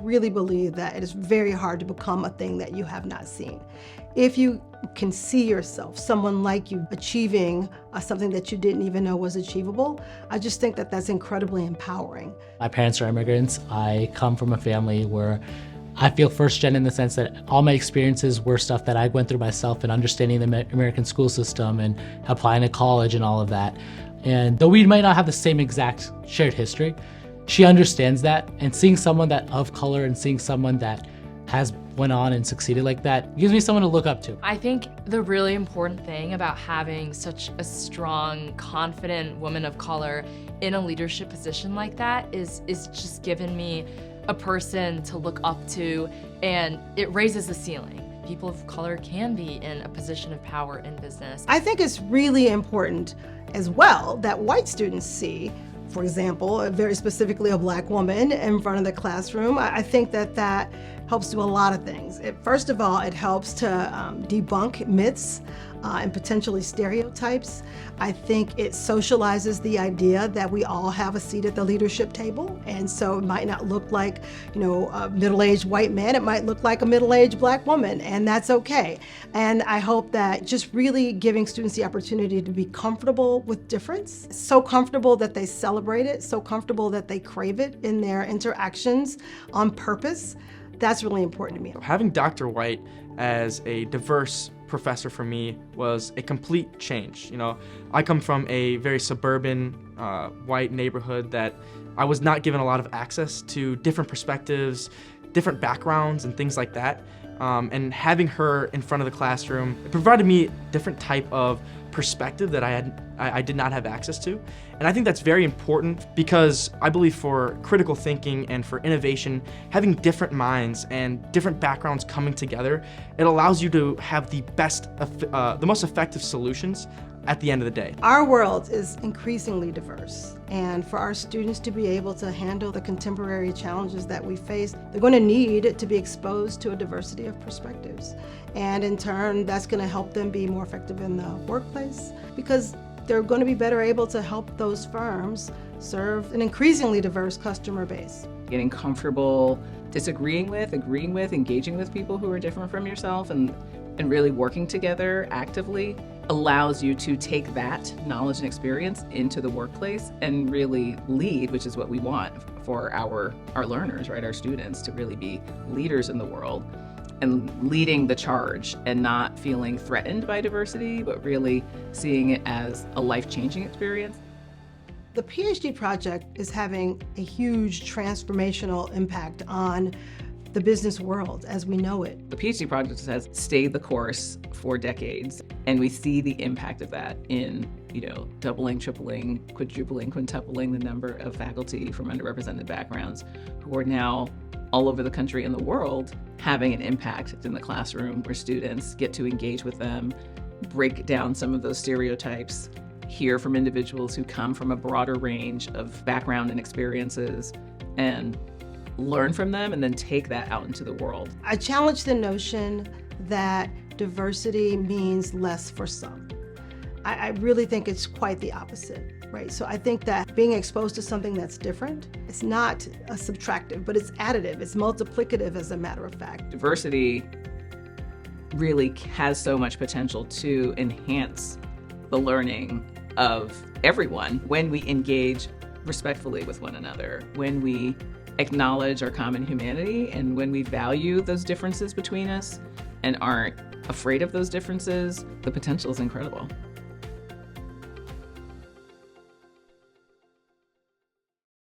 really believe that it is very hard to become a thing that you have not seen. If you can see yourself, someone like you, achieving something that you didn't even know was achievable, I just think that that's incredibly empowering. My parents are immigrants. I come from a family where I feel first gen in the sense that all my experiences were stuff that I went through myself and understanding the American school system and applying to college and all of that. And though we might not have the same exact shared history, she understands that, and seeing someone that of color and seeing someone that has went on and succeeded like that gives me someone to look up to. I think the really important thing about having such a strong, confident woman of color in a leadership position like that is just giving me a person to look up to, and it raises the ceiling. People of color can be in a position of power in business. I think it's really important as well that white students see, for example, very specifically a Black woman in front of the classroom. I think that helps do a lot of things. First of all, it helps to debunk myths and potentially stereotypes. I think it socializes the idea that we all have a seat at the leadership table, and so it might not look like, a middle-aged white man. It might look like a middle-aged Black woman, and that's okay. And I hope that just really giving students the opportunity to be comfortable with difference, so comfortable that they celebrate it, so comfortable that they crave it in their interactions on purpose, that's really important to me. Having Dr. White as a diverse professor for me was a complete change. I come from a very suburban white neighborhood that I was not given a lot of access to different perspectives, different backgrounds, and things like that. And having her in front of the classroom, it provided me a different type of perspective that I did not have access to. And I think that's very important because I believe for critical thinking and for innovation, having different minds and different backgrounds coming together, it allows you to have the most effective solutions at the end of the day. Our world is increasingly diverse, and for our students to be able to handle the contemporary challenges that we face, they're going to need to be exposed to a diversity of perspectives. And in turn, that's going to help them be more effective in the workplace, because they're going to be better able to help those firms serve an increasingly diverse customer base. Getting comfortable disagreeing with, agreeing with, engaging with people who are different from yourself, and really working together actively allows you to take that knowledge and experience into the workplace and really lead, which is what we want for our learners, right? Our students to really be leaders in the world and leading the charge and not feeling threatened by diversity, but really seeing it as a life-changing experience. The PhD project is having a huge transformational impact on the business world as we know it. The PhD project has stayed the course for decades, and we see the impact of that in, doubling, tripling, quadrupling, quintupling the number of faculty from underrepresented backgrounds who are now all over the country and the world having an impact in the classroom where students get to engage with them, break down some of those stereotypes, hear from individuals who come from a broader range of background and experiences, and learn from them and then take that out into the world. I challenge the notion that diversity means less for some. I really think it's quite the opposite, right? So I think that being exposed to something that's different, it's not a subtractive, but it's additive, it's multiplicative as a matter of fact. Diversity really has so much potential to enhance the learning of everyone when we engage respectfully with one another, when we acknowledge our common humanity, and when we value those differences between us and aren't afraid of those differences. The potential is incredible.